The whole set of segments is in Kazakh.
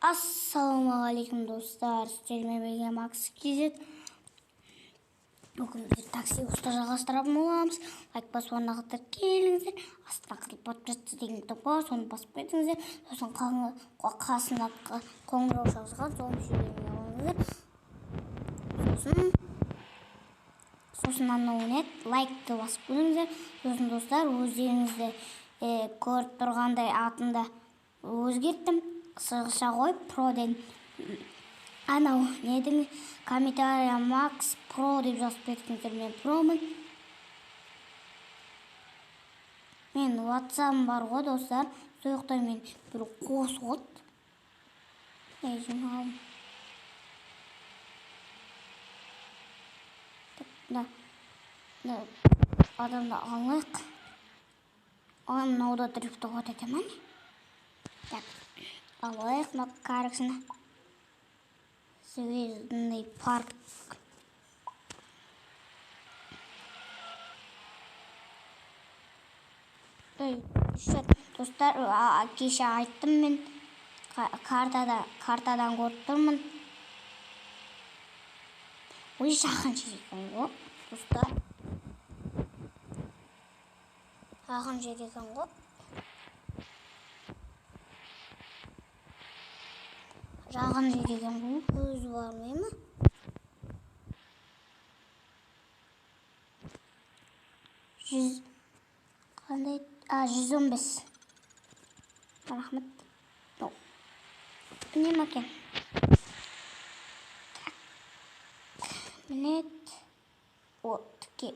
Ассалаумағалейкум достар, сіздермен бірге Макс кезет. Бүгін біз такси ұста жалғастыратын боламыз. Лайк басып орнағыттар келіңіздер. Астына қылып подписаться деген кнопка бар, соны басып кетіңіздер. Сосын қасына қоңырау шалған, соны жібермей алыңыздар. Сосын анауын лайкты басып көріңіздер. Сосын достар, өздеріңізді көріп тұрғандай атында өзгерттім. Сығыша қойып, проден анау недің комментария Макс Про деп жазып кеткендер, мен промын. Мен WhatsApp бар ғой достар, сояқта мен бір қосылып адамды алайық. Мынауда дрифті қот етемін. Алайық мына карексіні. Звездный парк. Достар, кеше айттым мен, картадан көріп тұрмын. Ой, жақын жер екен ғой, достар. Жақын жер екен ғой. Жақын жер екен ғой, көз бармай ма? Қандай? 115. Рахмет. Не макен? Минет. Вот, ке.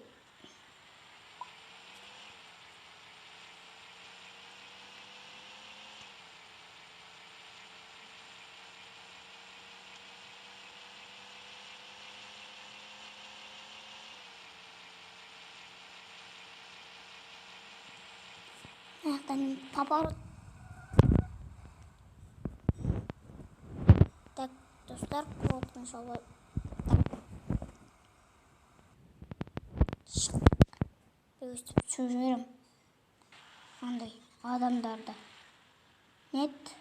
Аяқтан поворот. Так, достар, поворотын шалай. Өстіп түсіп жіберем. Андай адамдарды. Нет.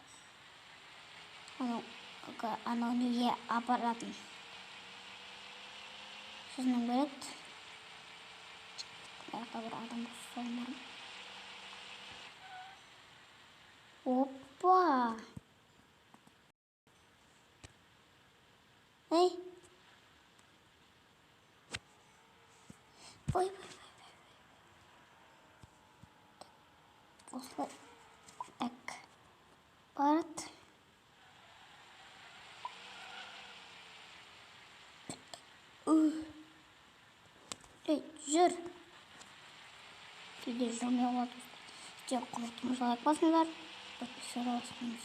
Анау неге апаратын. Сіздің берет. Аяқта бір адам соңмарым. Опа! Эй! Ой! Осылай. Так. Барат. Эй, жүр! Кейде жүрмей олады. Сіздер құртымызға лайк басыңыздар. Подписаться басыңыз.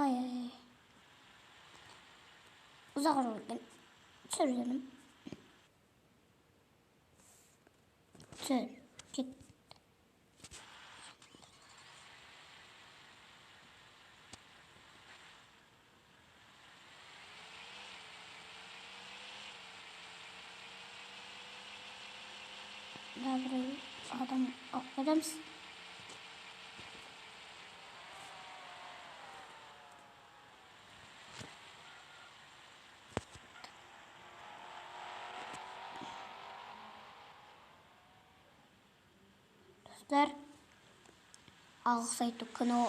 Ай. Ұзақ жүрген. Түсір жүргенім. Түсір. Кет. Бір адам алып қойдамыз. Достар, алғыс айту күні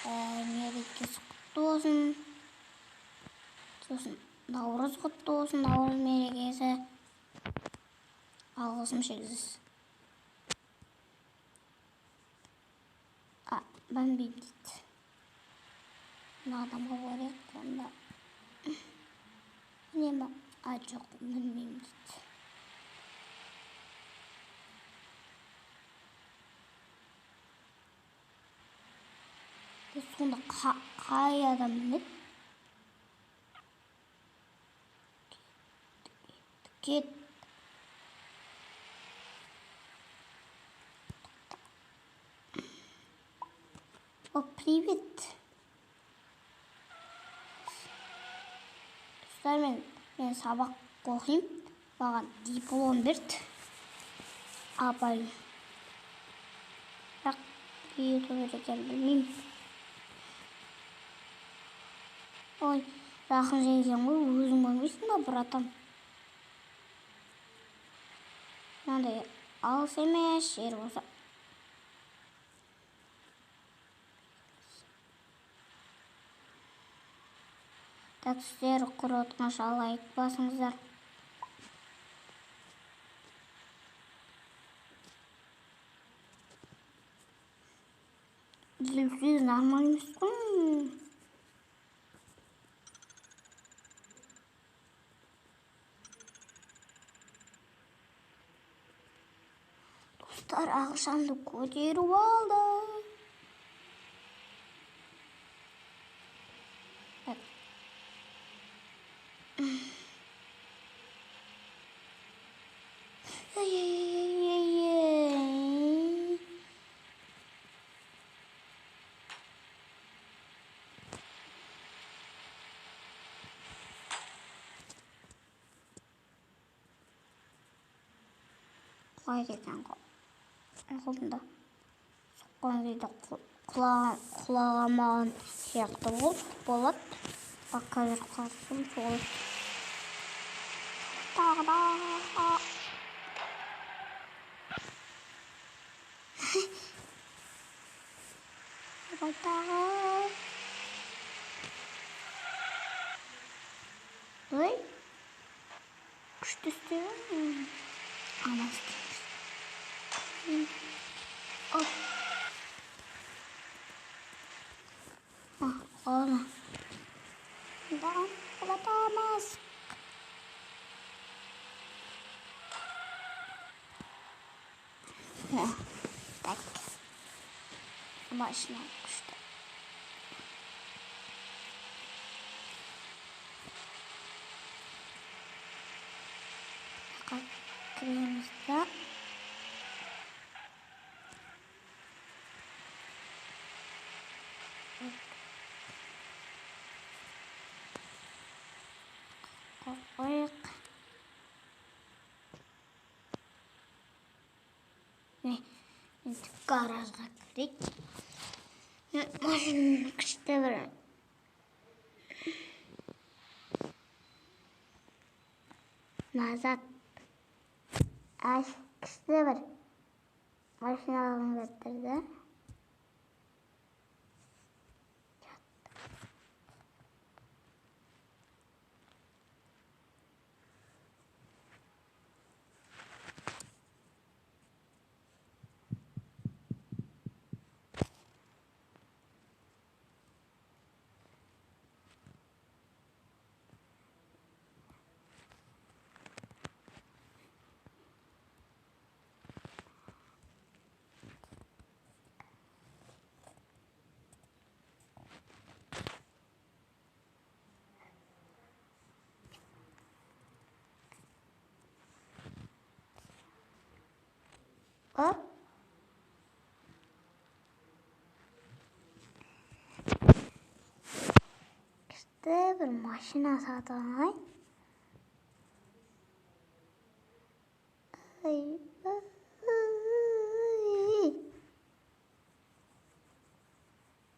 мерекесі құтты болсын. Сосын наурыз құтты болсын, наурыз мерекесі. Алғысым шексіз. Бәмбейм дейді. Мына адамға барайық, онда. Не ма? Жоқ, мінбейм дейді. Сонда қай адам мінеді? Кет. О, привет. мен сабақ оқимын, маған диплом берді апай. Бірақ ютубер екенін білмеймін. Ой, жақын жерден ғой, өзің көрмейсің ба, братан? Мынандай алыс емес жер болса. Так, сіздер құрып отқанша лайк басыңыздар. Елсіз нормально емес қой. Достар, Ақшанды көтеріп алды. Құлай кеткен қолында. Соққан кезде құлағамаған сияқты болады. Қазір қарсым сол. Тағы да. Тағы. Ой, күшті істеуім. Аман істейміз. Оп. Қолына. Да, құлатамыз. Так. Машина күшті. Кіреміз да. Қойық. Гаражға кірейік. Машина күшті бір. Назад. Күшті бір. Машина алыңдар тұрды. Hop. İşte bir maşina satın.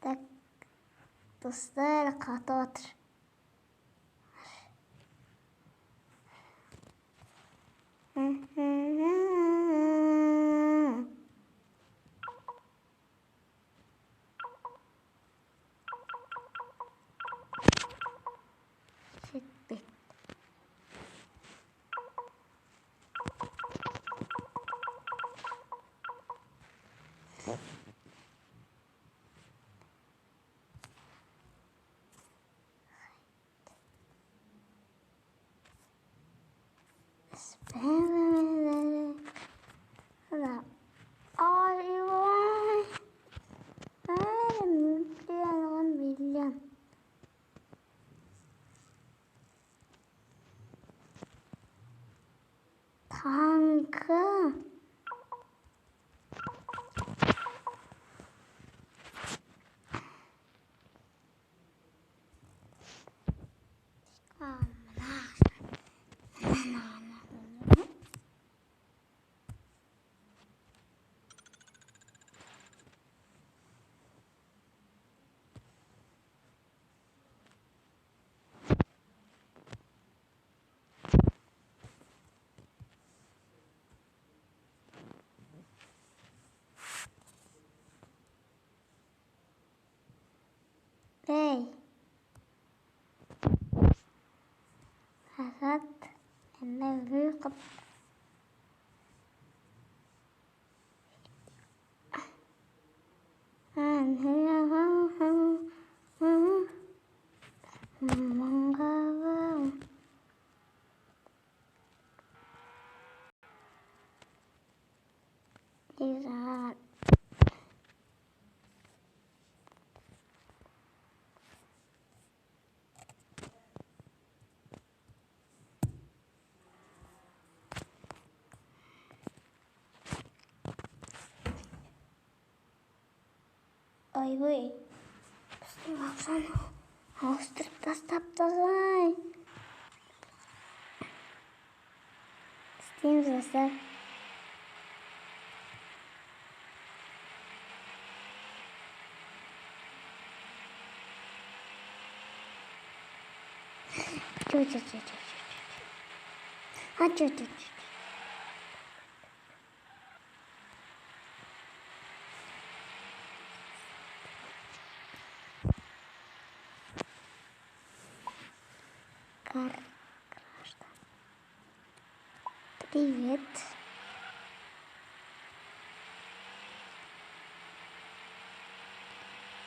Так, достар, қатып отыр. Жетпейді. Tankı. Mına Hey, حسد النبي قد Oi, oi. Pasti maksud harus tas ay. Steam selesai. Cuy. Cuy. Привет.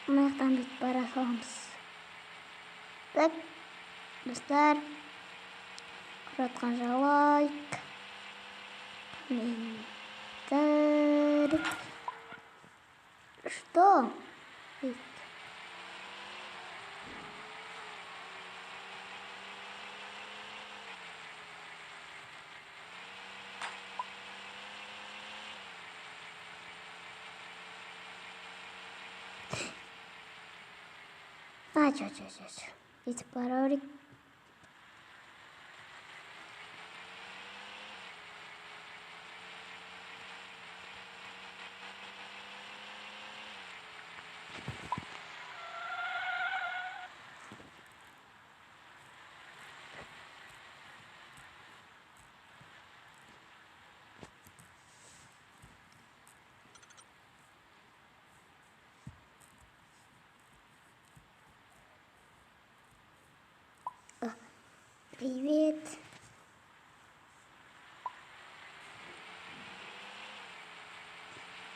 Мы там ведь барахомся. Так, достар. Kurutkan like. Komentar. Что? Чё. Ведь пароль. Привет.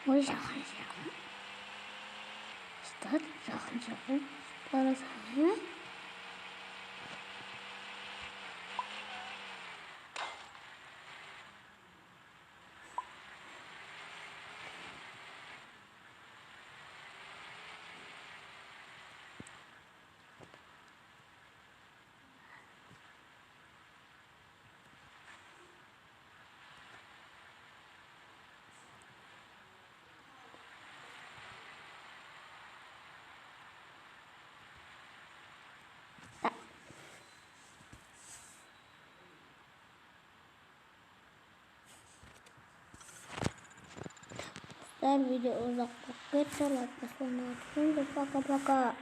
Ой, жақын. Стат, жақын. Барасың. Dan video uzak paket, like, пока-пока.